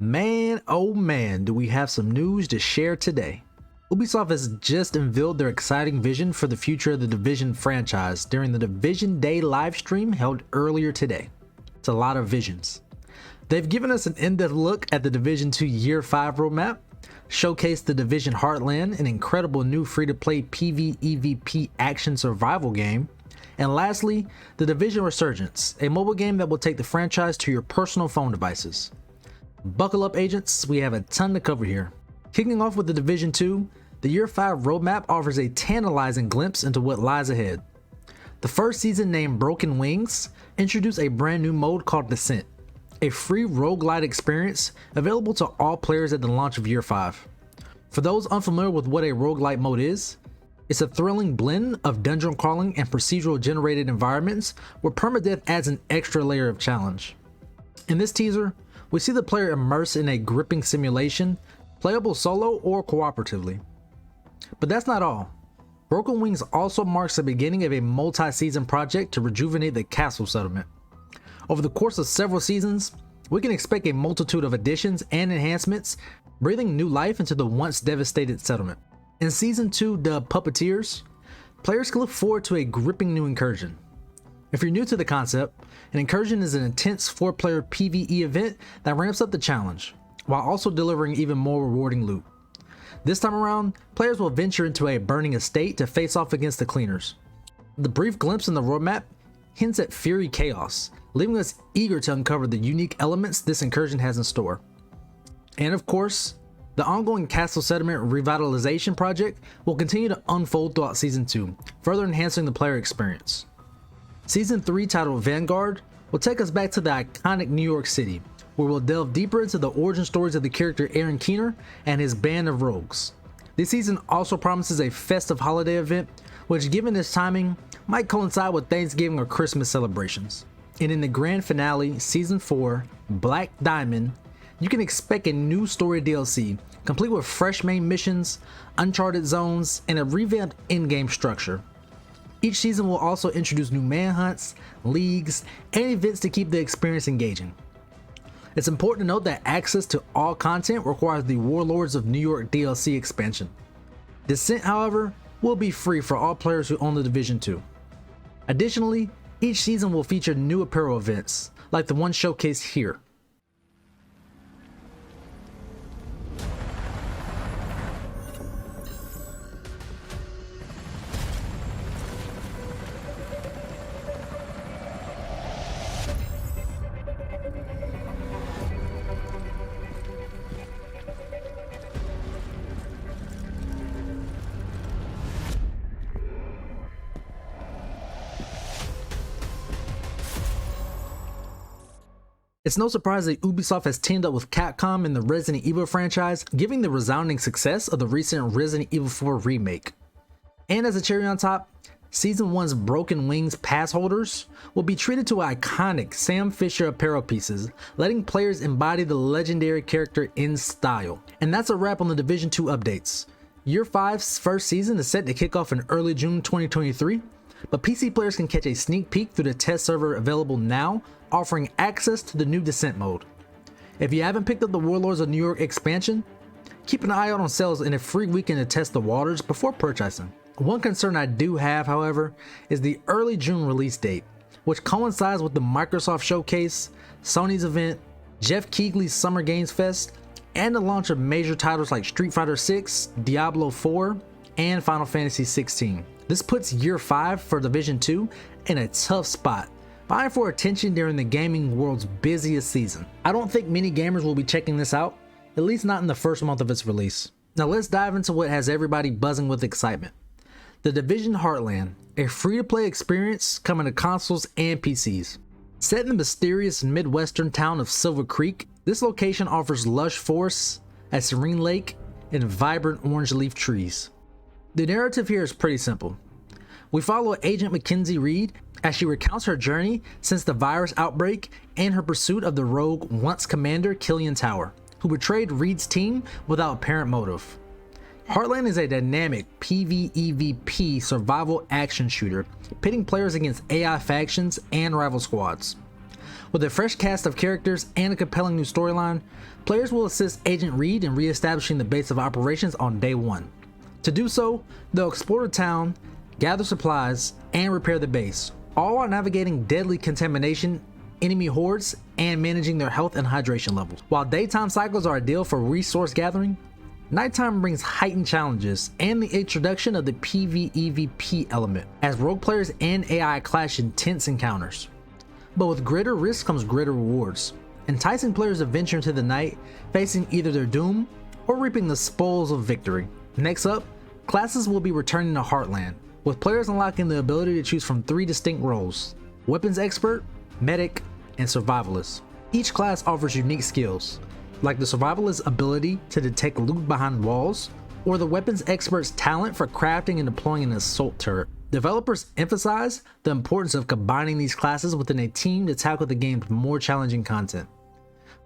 Man, oh man, do we have some news to share today. Ubisoft has just unveiled their exciting vision for the future of the Division franchise during the Division Day livestream held earlier today. It's a lot of visions. They've given us an in-depth look at the Division 2 Year 5 roadmap, showcased the Division Heartland, an incredible new free-to-play PvEvP action survival game, and lastly, the Division Resurgence, a mobile game that will take the franchise to your personal phone devices. Buckle up, agents, we have a ton to cover here. Kicking off with the Division 2, the Year 5 roadmap offers a tantalizing glimpse into what lies ahead. The first season, named Broken Wings, introduced a brand new mode called Descent, a free roguelite experience available to all players at the launch of Year 5. For those unfamiliar with what a roguelite mode is, it's a thrilling blend of dungeon crawling and procedural generated environments where permadeath adds an extra layer of challenge. In this teaser, we see the player immersed in a gripping simulation, playable solo or cooperatively. But that's not all. Broken Wings also marks the beginning of a multi-season project to rejuvenate the castle settlement. Over the course of several seasons, we can expect a multitude of additions and enhancements, breathing new life into the once devastated settlement. In Season 2, dubbed Puppeteers, players can look forward to a gripping new incursion. If you're new to the concept, an incursion is an intense 4-player PvE event that ramps up the challenge, while also delivering even more rewarding loot. This time around, players will venture into a burning estate to face off against the cleaners. The brief glimpse in the roadmap hints at Fury Chaos, leaving us eager to uncover the unique elements this incursion has in store. And of course, the ongoing Castle Settlement Revitalization project will continue to unfold throughout Season 2, further enhancing the player experience. Season 3, titled Vanguard, will take us back to the iconic New York City, where we'll delve deeper into the origin stories of the character Aaron Keener and his band of rogues. This season also promises a festive holiday event, which, given its timing, might coincide with Thanksgiving or Christmas celebrations. And in the grand finale, Season 4, Black Diamond, you can expect a new story DLC, complete with fresh main missions, uncharted zones, and a revamped in-game structure. Each season will also introduce new manhunts, leagues, and events to keep the experience engaging. It's important to note that access to all content requires the Warlords of New York DLC expansion. Descent, however, will be free for all players who own the Division 2. Additionally, each season will feature new apparel events, like the one showcased here. It's no surprise that Ubisoft has teamed up with Capcom in the Resident Evil franchise, giving the resounding success of the recent Resident Evil 4 remake. And as a cherry on top, Season 1's Broken Wings pass holders will be treated to iconic Sam Fisher apparel pieces, letting players embody the legendary character in style. And that's a wrap on the Division 2 updates. Year 5's first season is set to kick off in early June 2023, but PC players can catch a sneak peek through the test server available now, offering access to the new Descent mode. If you haven't picked up the Warlords of New York expansion, keep an eye out on sales and a free weekend to test the waters before purchasing. One concern I do have, however, is the early June release date, which coincides with the Microsoft Showcase, Sony's event, Jeff Keighley's Summer Games Fest, and the launch of major titles like Street Fighter 6, Diablo 4, and Final Fantasy 16. This puts Year 5 for Division 2 in a tough spot, vying for attention during the gaming world's busiest season. I don't think many gamers will be checking this out, at least not in the first month of its release. Now let's dive into what has everybody buzzing with excitement. The Division Heartland, a free-to-play experience coming to consoles and PCs. Set in the mysterious Midwestern town of Silver Creek, this location offers lush forests, a serene lake, and vibrant orange leaf trees. The narrative here is pretty simple. We follow Agent Mackenzie Reed as she recounts her journey since the virus outbreak and her pursuit of the rogue once commander Killian Tower, who betrayed Reed's team without apparent motive. Heartland is a dynamic PvEvP survival action shooter, pitting players against AI factions and rival squads. With a fresh cast of characters and a compelling new storyline, players will assist Agent Reed in re-establishing the base of operations on day 1. To do so, they'll explore the town, gather supplies, and repair the base, all while navigating deadly contamination, enemy hordes, and managing their health and hydration levels. While daytime cycles are ideal for resource gathering, nighttime brings heightened challenges and the introduction of the PvEvP element, as rogue players and AI clash in tense encounters. But with greater risk comes greater rewards, enticing players to venture into the night, facing either their doom or reaping the spoils of victory. Next up, classes will be returning to Heartland, with players unlocking the ability to choose from 3 distinct roles: Weapons Expert, Medic, and Survivalist. Each class offers unique skills, like the Survivalist's ability to detect loot behind walls, or the Weapons Expert's talent for crafting and deploying an assault turret. Developers emphasize the importance of combining these classes within a team to tackle the game's more challenging content.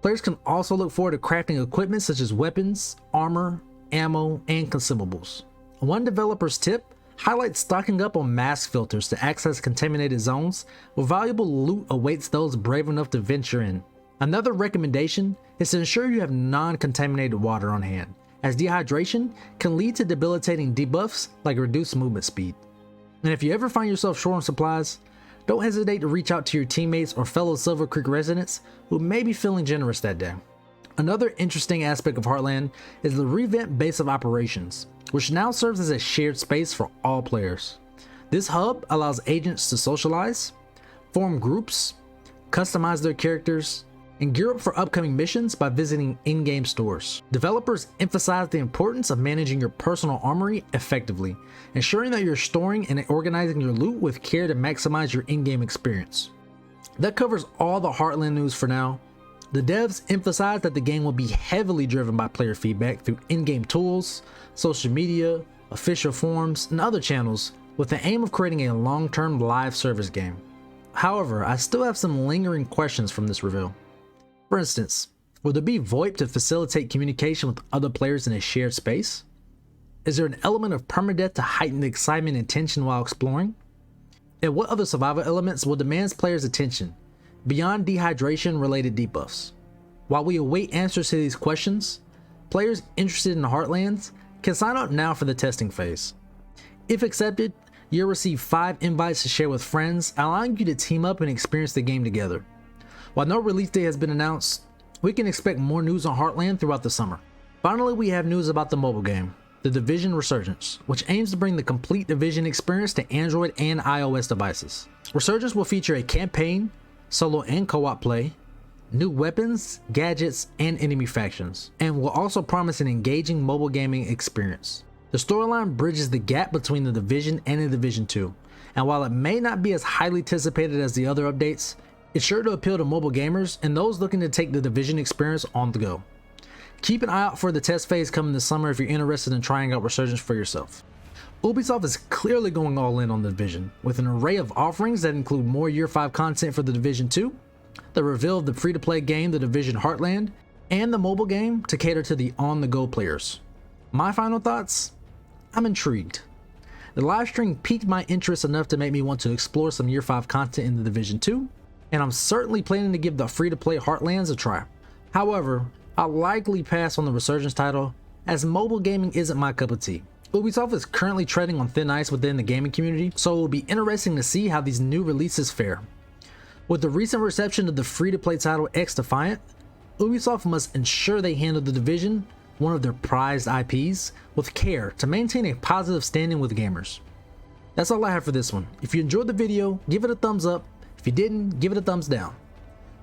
Players can also look forward to crafting equipment such as weapons, armor, ammo, and consumables. One developer's tip highlights stocking up on mask filters to access contaminated zones, where valuable loot awaits those brave enough to venture in. Another recommendation is to ensure you have non-contaminated water on hand, as dehydration can lead to debilitating debuffs like reduced movement speed. And if you ever find yourself short on supplies, don't hesitate to reach out to your teammates or fellow Silver Creek residents who may be feeling generous that day. Another interesting aspect of Heartland is the revamped base of operations, which now serves as a shared space for all players. This hub allows agents to socialize, form groups, customize their characters, and gear up for upcoming missions by visiting in-game stores. Developers emphasize the importance of managing your personal armory effectively, ensuring that you're storing and organizing your loot with care to maximize your in-game experience. That covers all the Heartland news for now. The devs emphasize that the game will be heavily driven by player feedback through in-game tools, social media, official forums, and other channels, with the aim of creating a long-term live service game. However, I still have some lingering questions from this reveal. For instance, will there be VoIP to facilitate communication with other players in a shared space? Is there an element of permadeath to heighten the excitement and tension while exploring? And what other survival elements will demand players' attention, beyond dehydration related debuffs? While we await answers to these questions, players interested in the Heartlands can sign up now for the testing phase. If accepted, you'll receive 5 invites to share with friends, allowing you to team up and experience the game together. While no release date has been announced, we can expect more news on Heartland throughout the summer. Finally, we have news about the mobile game, the Division Resurgence, which aims to bring the complete Division experience to Android and iOS devices. Resurgence will feature a campaign, solo and co-op play, new weapons, gadgets, and enemy factions, and will also promise an engaging mobile gaming experience. The storyline bridges the gap between the Division and the Division 2, and while it may not be as highly anticipated as the other updates, it's sure to appeal to mobile gamers and those looking to take the Division experience on the go. Keep an eye out for the test phase coming this summer if you're interested in trying out Resurgence for yourself. Ubisoft is clearly going all in on the Division, with an array of offerings that include more Year 5 content for the Division 2, the reveal of the free-to-play game The Division Heartland, and the mobile game to cater to the on-the-go players. My final thoughts? I'm intrigued. The livestream piqued my interest enough to make me want to explore some Year 5 content in the Division 2, and I'm certainly planning to give the free-to-play Heartlands a try. However, I'll likely pass on the Resurgence title, as mobile gaming isn't my cup of tea. Ubisoft is currently treading on thin ice within the gaming community, so it will be interesting to see how these new releases fare. With the recent reception of the free-to-play title X Defiant, Ubisoft must ensure they handle the Division, one of their prized IPs, with care to maintain a positive standing with gamers. That's all I have for this one. If you enjoyed the video, give it a thumbs up. If you didn't, give it a thumbs down.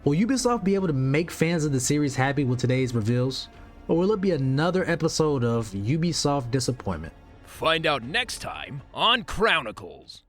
Will Ubisoft be able to make fans of the series happy with today's reveals, or will it be another episode of Ubisoft disappointment? Find out next time on Chronicles.